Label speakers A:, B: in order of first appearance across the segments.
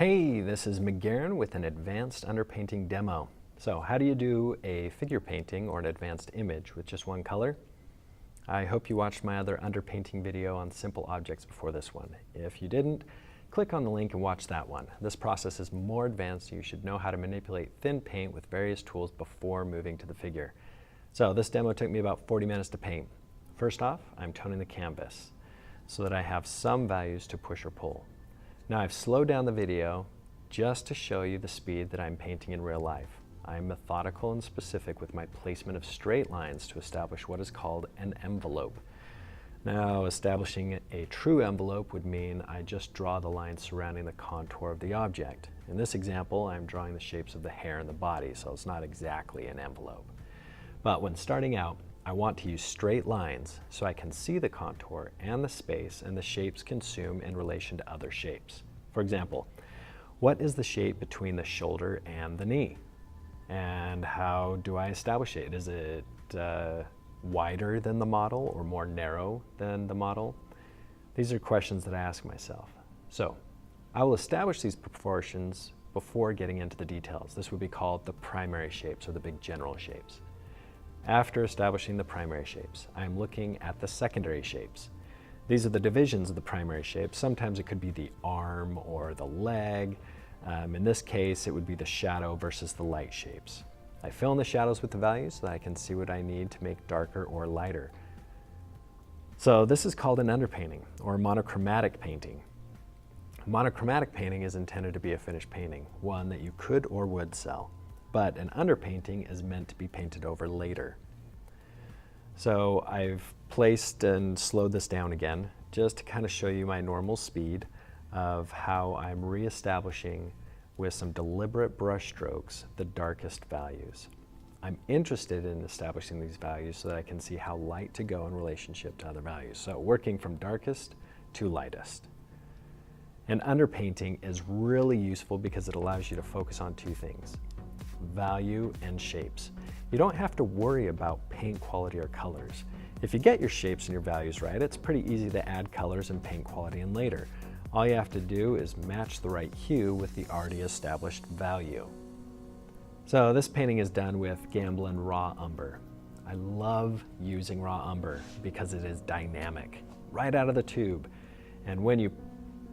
A: Hey, this is McGarren with an advanced underpainting demo. So how do you do a figure painting or an advanced image with just one color? I hope you watched my other underpainting video on simple objects before this one. If you didn't, click on the link and watch that one. This process is more advanced, so you should know how to manipulate thin paint with various tools before moving to the figure. So this demo took me about 40 minutes to paint. First off, I'm toning the canvas so that I have some values to push or pull. Now I've slowed down the video just to show you the speed that I'm painting in real life. I'm methodical and specific with my placement of straight lines to establish what is called an envelope. Now, establishing a true envelope would mean I just draw the line surrounding the contour of the object. In this example, I'm drawing the shapes of the hair and the body, so it's not exactly an envelope. But when starting out, I want to use straight lines so I can see the contour and the space and the shapes consume in relation to other shapes. For example, what is the shape between the shoulder and the knee? And how do I establish it? Is it wider than the model or more narrow than the model? These are questions that I ask myself. So I will establish these proportions before getting into the details. This would be called the primary shapes or the big general shapes. After establishing the primary shapes, I'm looking at the secondary shapes. These are the divisions of the primary shapes. Sometimes it could be the arm or the leg. In this case, it would be the shadow versus the light shapes. I fill in the shadows with the values so that I can see what I need to make darker or lighter. So this is called an underpainting or monochromatic painting. Monochromatic painting is intended to be a finished painting, one that you could or would sell. But an underpainting is meant to be painted over later. So I've placed and slowed this down again just to kind of show you my normal speed of how I'm reestablishing with some deliberate brush strokes the darkest values. I'm interested in establishing these values so that I can see how light to go in relationship to other values. So working from darkest to lightest. And underpainting is really useful because it allows you to focus on two things: value and shapes. You don't have to worry about paint quality or colors. If you get your shapes and your values right, it's pretty easy to add colors and paint quality in later. All you have to do is match the right hue with the already established value. So this painting is done with Gamblin Raw Umber. I love using raw umber because it is dynamic, right out of the tube. And when you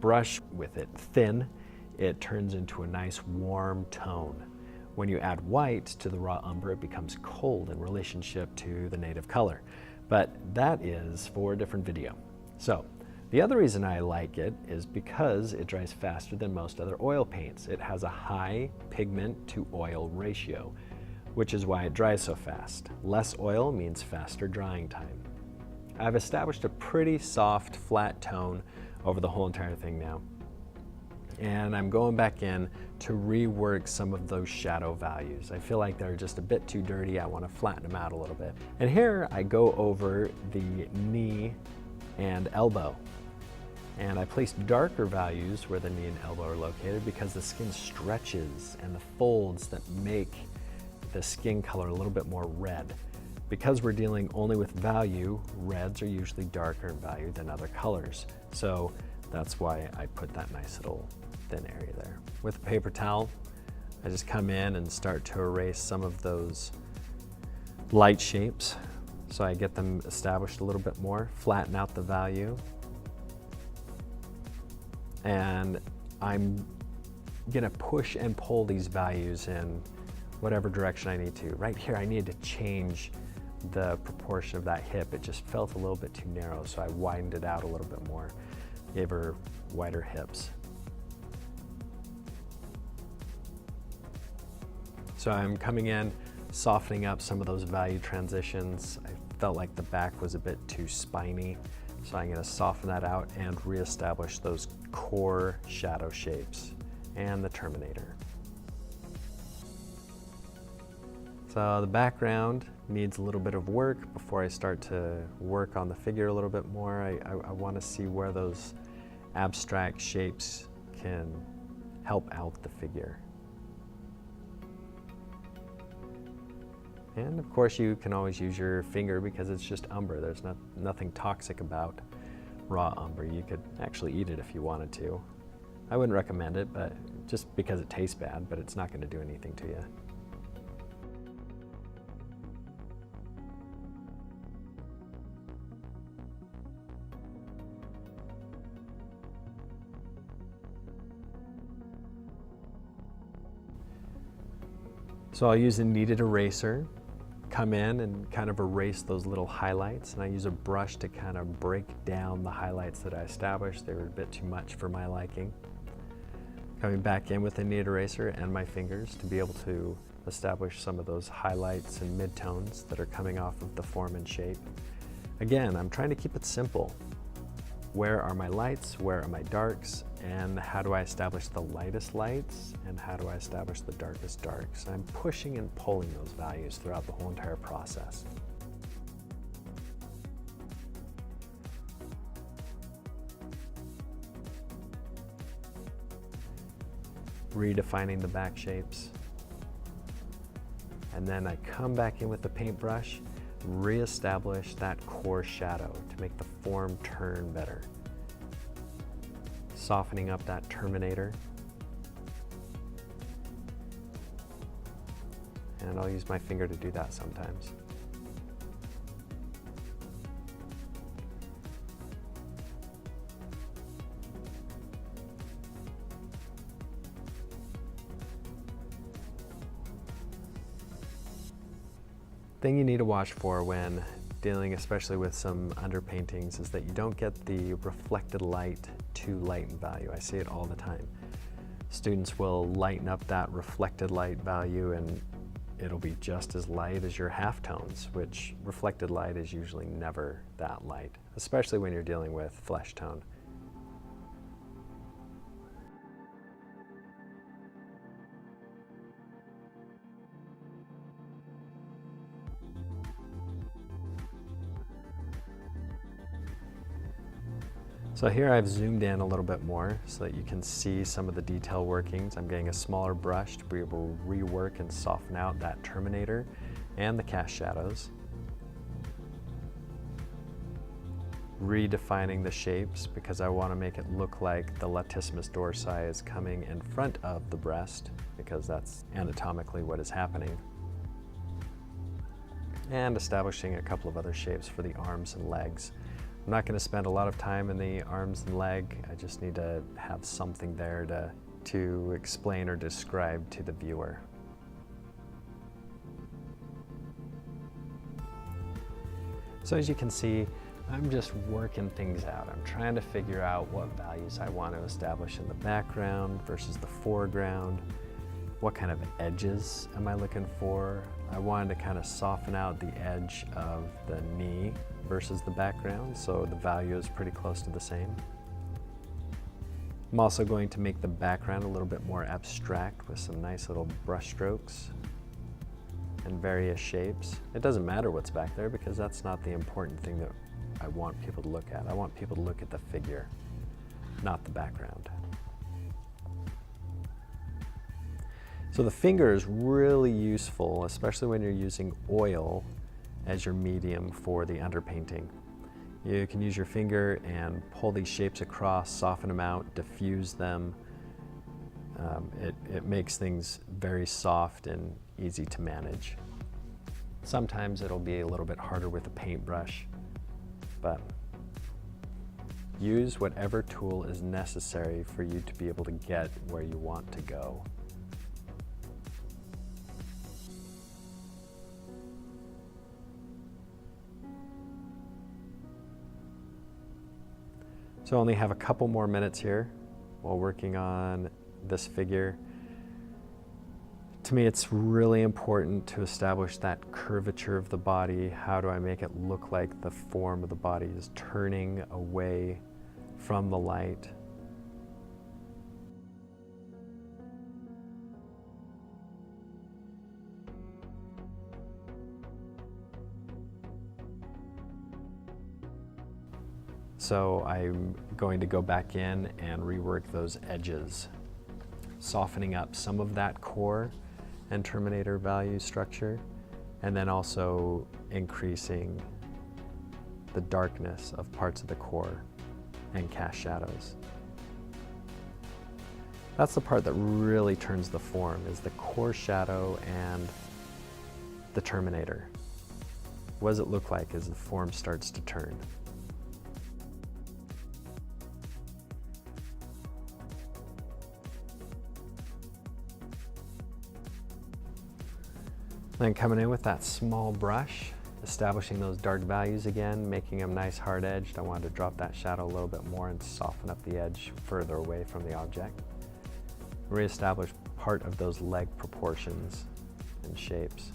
A: brush with it thin, it turns into a nice warm tone. When you add white to the raw umber, it becomes cold in relationship to the native color. But that is for a different video. So the other reason I like it is because it dries faster than most other oil paints. It has a high pigment to oil ratio, which is why it dries so fast. Less oil means faster drying time. I've established a pretty soft, flat tone over the whole entire thing now. And I'm going back in to rework some of those shadow values. I feel like they're just a bit too dirty. I want to flatten them out a little bit. And here I go over the knee and elbow. And I placed darker values where the knee and elbow are located because the skin stretches and the folds that make the skin color a little bit more red. Because we're dealing only with value, reds are usually darker in value than other colors. So that's why I put that nice little thin area there. With a paper towel, I just come in and start to erase some of those light shapes so I get them established a little bit more, flatten out the value. And I'm gonna push and pull these values in whatever direction I need to. Right here, I needed to change the proportion of that hip. It just felt a little bit too narrow, so I widened it out a little bit more, gave her wider hips. So I'm coming in, softening up some of those value transitions. I felt like the back was a bit too spiny, so I'm gonna soften that out and reestablish those core shadow shapes and the terminator. So the background needs a little bit of work before I start to work on the figure a little bit more. I want to see where those abstract shapes can help out the figure. And of course you can always use your finger because it's just umber. There's nothing toxic about raw umber. You could actually eat it if you wanted to. I wouldn't recommend it, but just because it tastes bad, but it's not going to do anything to you. So I'll use a kneaded eraser, come in and kind of erase those little highlights, and I use a brush to kind of break down the highlights that I established. They were a bit too much for my liking. Coming back in with a kneaded eraser and my fingers to be able to establish some of those highlights and midtones that are coming off of the form and shape. Again, I'm trying to keep it simple. Where are my lights? Where are my darks? And how do I establish the lightest lights? And how do I establish the darkest darks? I'm pushing and pulling those values throughout the whole entire process. Redefining the back shapes. And then I come back in with the paintbrush, reestablish that core shadow to make the form turn better. Softening up that terminator. And I'll use my finger to do that sometimes. Thing you need to watch for when dealing especially with some underpaintings is that you don't get the reflected light too light in value. I see it all the time. Students will lighten up that reflected light value and it'll be just as light as your halftones, which reflected light is usually never that light, especially when you're dealing with flesh tone. So here I've zoomed in a little bit more so that you can see some of the detail workings. I'm getting a smaller brush to be able to rework and soften out that terminator and the cast shadows. Redefining the shapes because I want to make it look like the latissimus dorsi is coming in front of the breast because that's anatomically what is happening. And establishing a couple of other shapes for the arms and legs. I'm not going to spend a lot of time in the arms and leg. I just need to have something there to explain or describe to the viewer. So as you can see, I'm just working things out. I'm trying to figure out what values I want to establish in the background versus the foreground. What kind of edges am I looking for? I wanted to kind of soften out the edge of the knee versus the background, so the value is pretty close to the same. I'm also going to make the background a little bit more abstract with some nice little brush strokes and various shapes. It doesn't matter what's back there because that's not the important thing that I want people to look at. I want people to look at the figure, not the background. So the finger is really useful, especially when you're using oil as your medium for the underpainting. You can use your finger and pull these shapes across, soften them out, diffuse them. It makes things very soft and easy to manage. Sometimes it'll be a little bit harder with a paintbrush, but use whatever tool is necessary for you to be able to get where you want to go. So I only have a couple more minutes here while working on this figure. To me, it's really important to establish that curvature of the body. How do I make it look like the form of the body is turning away from the light? So I'm going to go back in and rework those edges, softening up some of that core and terminator value structure, and then also increasing the darkness of parts of the core and cast shadows. That's the part that really turns the form, is the core shadow and the terminator. What does it look like as the form starts to turn? Then coming in with that small brush, establishing those dark values again, making them nice hard edged. I wanted to drop that shadow a little bit more and soften up the edge further away from the object. Reestablish part of those leg proportions and shapes.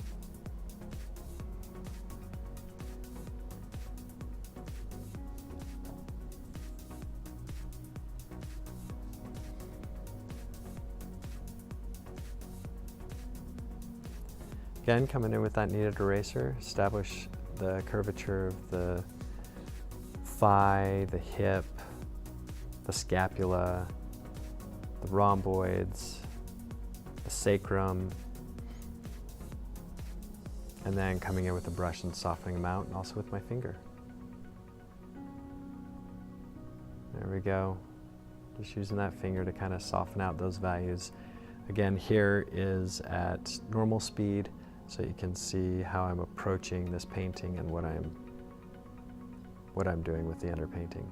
A: Again, coming in with that kneaded eraser, establish the curvature of the thigh, the hip, the scapula, the rhomboids, the sacrum, and then coming in with the brush and softening them out, and also with my finger. There we go. Just using that finger to kind of soften out those values. Again, here is at normal speed, so you can see how I'm approaching this painting and what I'm doing with the underpainting.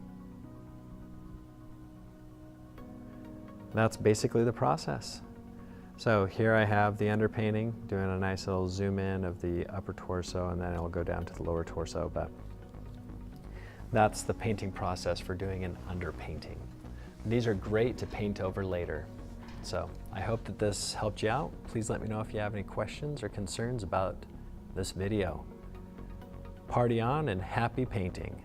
A: That's basically the process. So here I have the underpainting, doing a nice little zoom in of the upper torso, and then it'll go down to the lower torso, but that's the painting process for doing an underpainting. These are great to paint over later. So I hope that this helped you out. Please let me know if you have any questions or concerns about this video. Party on and happy painting.